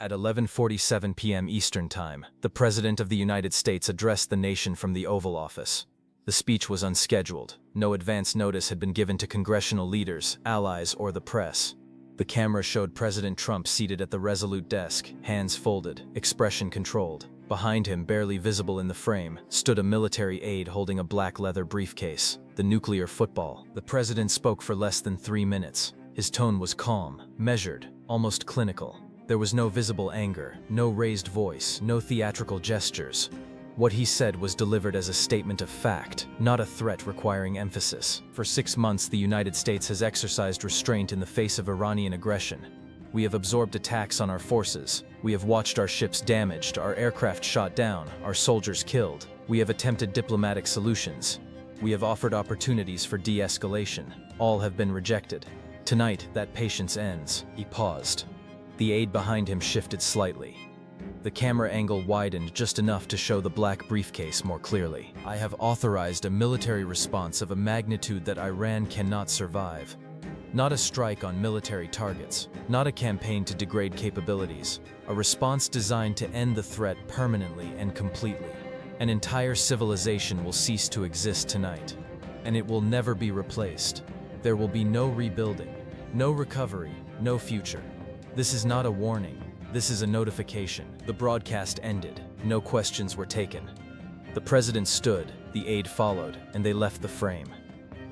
At 11:47 p.m. Eastern Time, the President of the United States addressed the nation from the Oval Office. The speech was unscheduled. No advance notice had been given to congressional leaders, allies, or the press. The camera showed President Trump seated at the resolute desk, hands folded, expression controlled. Behind him, barely visible in the frame, stood a military aide holding a black leather briefcase, the nuclear football. The president spoke for less than 3 minutes. His tone was calm, measured, almost clinical. There was no visible anger, no raised voice, no theatrical gestures. What he said was delivered as a statement of fact, not a threat requiring emphasis. For 6 months, the United States has exercised restraint in the face of Iranian aggression. We have absorbed attacks on our forces. We have watched our ships damaged, our aircraft shot down, our soldiers killed. We have attempted diplomatic solutions. We have offered opportunities for de-escalation. All have been rejected. Tonight, that patience ends. He paused. The aide behind him shifted slightly. The camera angle widened just enough to show the black briefcase more clearly. I have authorized a military response of a magnitude that Iran cannot survive. Not a strike on military targets, not a campaign to degrade capabilities, a response designed to end the threat permanently and completely. An entire civilization will cease to exist tonight, and it will never be replaced. There will be no rebuilding, no recovery, no future. This is not a warning. This is a notification. The broadcast ended. No questions were taken. The president stood, the aide followed, and they left the frame.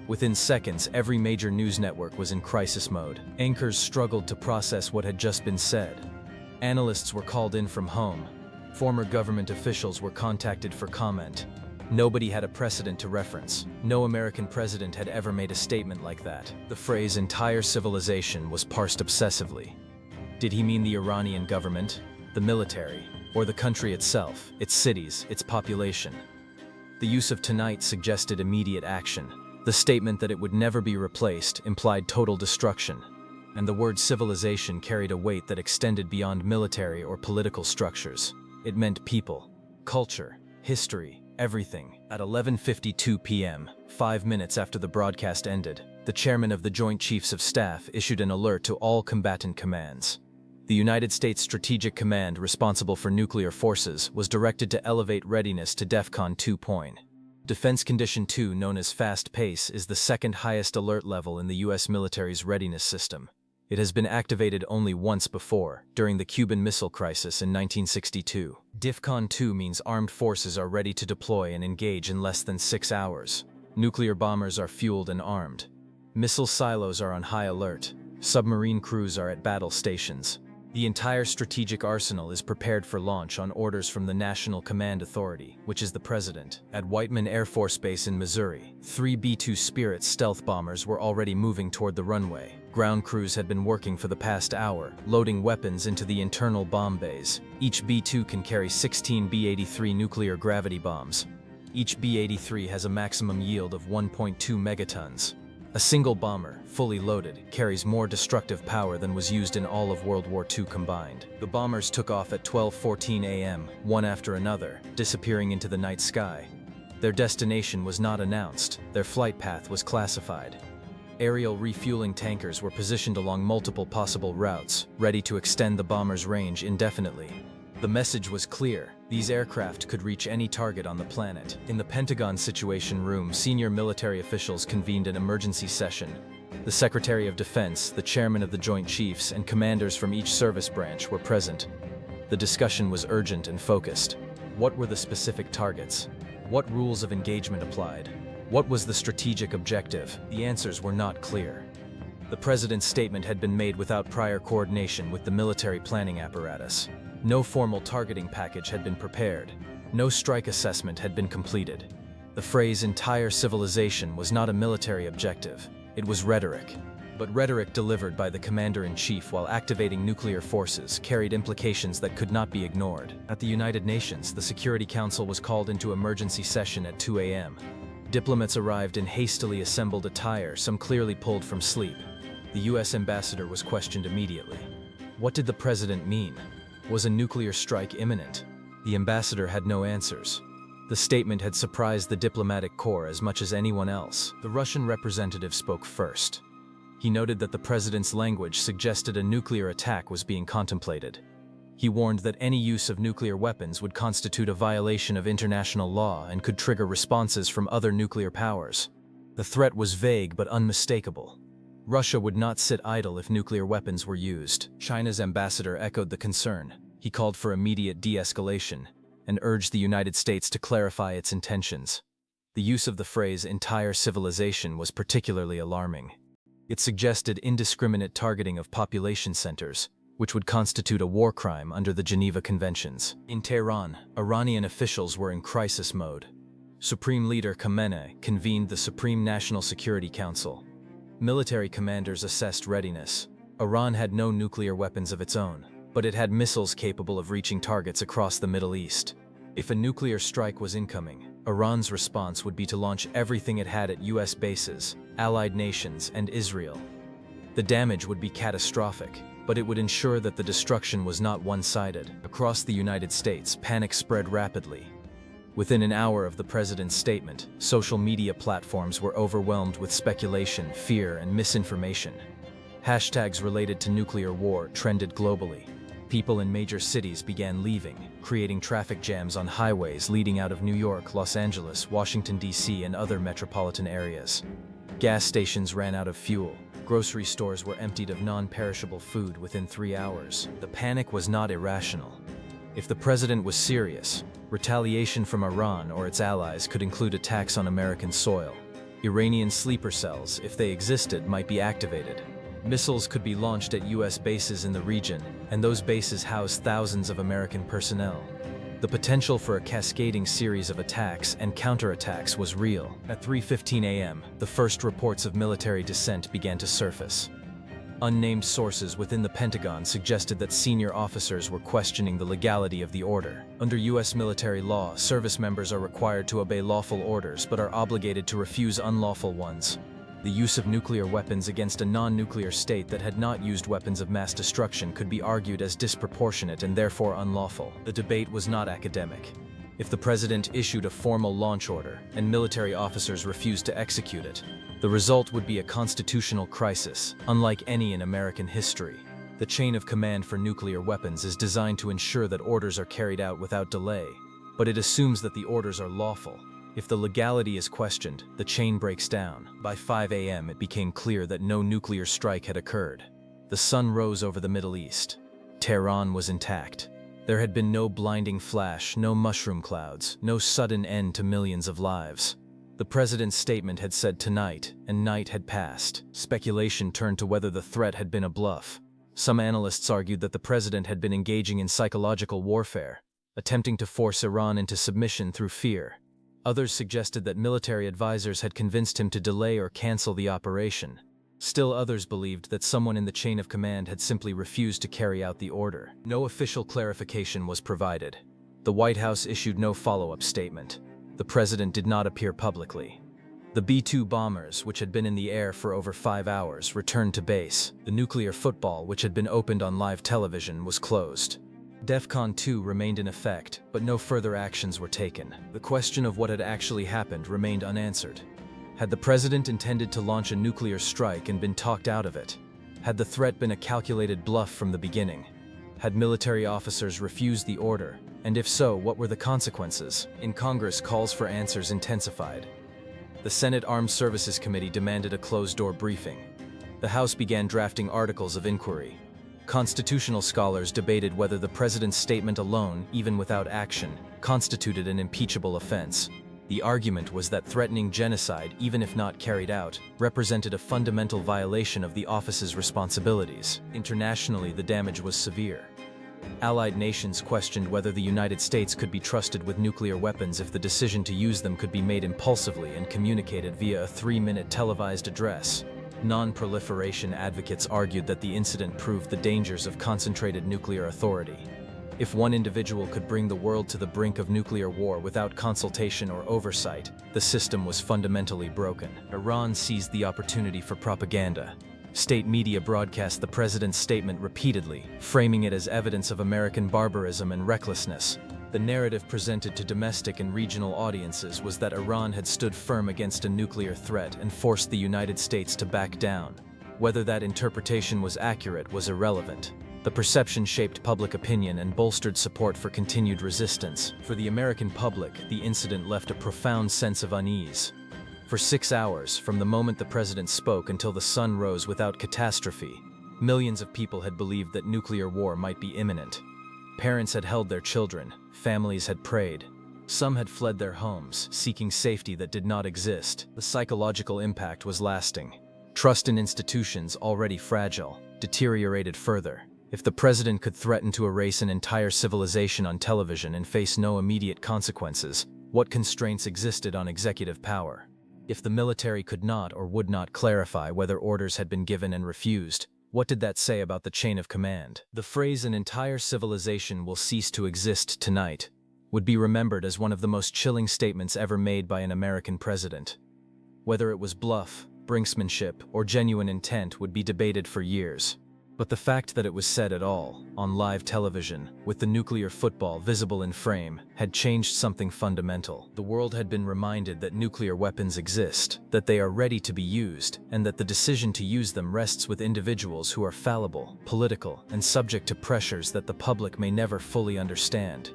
Within seconds, every major news network was in crisis mode. Anchors struggled to process what had just been said. Analysts were called in from home. Former government officials were contacted for comment. Nobody had a precedent to reference. No American president had ever made a statement like that. The phrase "entire civilization" was parsed obsessively. Did he mean the Iranian government, the military, or the country itself, its cities, its population? The use of "tonight" suggested immediate action. The statement that it would never be replaced implied total destruction. And the word civilization carried a weight that extended beyond military or political structures. It meant people, culture, history, everything. At 11:52 p.m., 5 minutes after the broadcast ended, the chairman of the Joint Chiefs of Staff issued an alert to all combatant commands. The United States Strategic Command, responsible for nuclear forces, was directed to elevate readiness to DEFCON 2. Defense Condition 2, known as Fast Pace, is the second highest alert level in the U.S. military's readiness system. It has been activated only once before, during the Cuban Missile Crisis in 1962. DEFCON 2 means armed forces are ready to deploy and engage in less than 6 hours. Nuclear bombers are fueled and armed. Missile silos are on high alert. Submarine crews are at battle stations. The entire strategic arsenal is prepared for launch on orders from the National Command Authority, which is the President. At Whiteman Air Force Base in Missouri, 3 B-2 Spirit stealth bombers were already moving toward the runway. Ground crews had been working for the past hour, loading weapons into the internal bomb bays. Each B-2 can carry 16 B-83 nuclear gravity bombs. Each B-83 has a maximum yield of 1.2 megatons. A single bomber, fully loaded, carries more destructive power than was used in all of World War II combined. The bombers took off at 12:14 a.m., one after another, disappearing into the night sky. Their destination was not announced. Their flight path was classified. Aerial refueling tankers were positioned along multiple possible routes, ready to extend the bombers' range indefinitely. The message was clear. These aircraft could reach any target on the planet. In the Pentagon Situation Room, senior military officials convened an emergency session. The Secretary of Defense, the Chairman of the Joint Chiefs, and commanders from each service branch were present. The discussion was urgent and focused. What were the specific targets? What rules of engagement applied? What was the strategic objective? The answers were not clear. The President's statement had been made without prior coordination with the military planning apparatus. No formal targeting package had been prepared. No strike assessment had been completed. The phrase "entire civilization" was not a military objective. It was rhetoric. But rhetoric delivered by the commander-in-chief while activating nuclear forces carried implications that could not be ignored. At the United Nations, the Security Council was called into emergency session at 2 a.m. Diplomats arrived in hastily assembled attire, some clearly pulled from sleep. The U.S. ambassador was questioned immediately. What did the president mean? Was a nuclear strike imminent? The ambassador had no answers. The statement had surprised the diplomatic corps as much as anyone else. The Russian representative spoke first. He noted that the president's language suggested a nuclear attack was being contemplated. He warned that any use of nuclear weapons would constitute a violation of international law and could trigger responses from other nuclear powers. The threat was vague but unmistakable. Russia would not sit idle if nuclear weapons were used. China's ambassador echoed the concern. He called for immediate de-escalation and urged the United States to clarify its intentions. The use of the phrase "entire civilization" was particularly alarming. It suggested indiscriminate targeting of population centers, which would constitute a war crime under the Geneva Conventions. In Tehran, Iranian officials were in crisis mode. Supreme Leader Khamenei convened the Supreme National Security Council. Military commanders assessed readiness. Iran had no nuclear weapons of its own, but it had missiles capable of reaching targets across the Middle East. If a nuclear strike was incoming, Iran's response would be to launch everything it had at US bases, allied nations, and Israel. The damage would be catastrophic, but it would ensure that the destruction was not one-sided. Across the United States, panic spread rapidly. Within an hour of the president's statement, social media platforms were overwhelmed with speculation, fear, and misinformation. Hashtags related to nuclear war trended globally. People in major cities began leaving, creating traffic jams on highways leading out of New York, Los Angeles, Washington, D.C., and other metropolitan areas. Gas stations ran out of fuel. Grocery stores were emptied of non-perishable food within 3 hours. The panic was not irrational. If the president was serious, retaliation from Iran or its allies could include attacks on American soil. Iranian sleeper cells, if they existed, might be activated. Missiles could be launched at US bases in the region, and those bases house thousands of American personnel. The potential for a cascading series of attacks and counterattacks was real. At 3:15 a.m., the first reports of military dissent began to surface. Unnamed sources within the Pentagon suggested that senior officers were questioning the legality of the order. Under US military law, service members are required to obey lawful orders but are obligated to refuse unlawful ones. The use of nuclear weapons against a non-nuclear state that had not used weapons of mass destruction could be argued as disproportionate and therefore unlawful. The debate was not academic. If the president issued a formal launch order and military officers refused to execute it, the result would be a constitutional crisis, unlike any in American history. The chain of command for nuclear weapons is designed to ensure that orders are carried out without delay, but it assumes that the orders are lawful. If the legality is questioned, the chain breaks down. By 5 a.m., it became clear that no nuclear strike had occurred. The sun rose over the Middle East. Tehran was intact. There had been no blinding flash, no mushroom clouds, no sudden end to millions of lives. The president's statement had said tonight, and night had passed. Speculation turned to whether the threat had been a bluff. Some analysts argued that the president had been engaging in psychological warfare, attempting to force Iran into submission through fear. Others suggested that military advisors had convinced him to delay or cancel the operation. Still others believed that someone in the chain of command had simply refused to carry out the order. No official clarification was provided. The White House issued no follow-up statement. The president did not appear publicly. The B-2 bombers, which had been in the air for over 5 hours, returned to base. The nuclear football, which had been opened on live television, was closed. DEFCON 2 remained in effect, but no further actions were taken. The question of what had actually happened remained unanswered. Had the president intended to launch a nuclear strike and been talked out of it? Had the threat been a calculated bluff from the beginning? Had military officers refused the order? And if so, what were the consequences? In Congress, calls for answers intensified. The Senate Armed Services Committee demanded a closed-door briefing. The House began drafting articles of inquiry. Constitutional scholars debated whether the president's statement alone, even without action, constituted an impeachable offense. The argument was that threatening genocide, even if not carried out, represented a fundamental violation of the office's responsibilities. Internationally, the damage was severe. Allied nations questioned whether the United States could be trusted with nuclear weapons if the decision to use them could be made impulsively and communicated via a 3-minute televised address. Non-proliferation advocates argued that the incident proved the dangers of concentrated nuclear authority. If one individual could bring the world to the brink of nuclear war without consultation or oversight, the system was fundamentally broken. Iran seized the opportunity for propaganda. State media broadcast the president's statement repeatedly, framing it as evidence of American barbarism and recklessness. The narrative presented to domestic and regional audiences was that Iran had stood firm against a nuclear threat and forced the United States to back down. Whether that interpretation was accurate was irrelevant. The perception shaped public opinion and bolstered support for continued resistance. For the American public, the incident left a profound sense of unease. For 6 hours, from the moment the president spoke until the sun rose without catastrophe, millions of people had believed that nuclear war might be imminent. Parents had held their children, families had prayed. Some had fled their homes, seeking safety that did not exist. The psychological impact was lasting. Trust in institutions, already fragile, deteriorated further. If the president could threaten to erase an entire civilization on television and face no immediate consequences, what constraints existed on executive power? If the military could not or would not clarify whether orders had been given and refused, what did that say about the chain of command? The phrase "an entire civilization will cease to exist tonight" would be remembered as one of the most chilling statements ever made by an American president. Whether it was bluff, brinksmanship, or genuine intent would be debated for years. But the fact that it was said at all, on live television, with the nuclear football visible in frame, had changed something fundamental. The world had been reminded that nuclear weapons exist, that they are ready to be used, and that the decision to use them rests with individuals who are fallible, political, and subject to pressures that the public may never fully understand.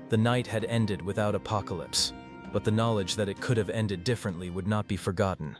The night had ended without apocalypse, but the knowledge that it could have ended differently would not be forgotten.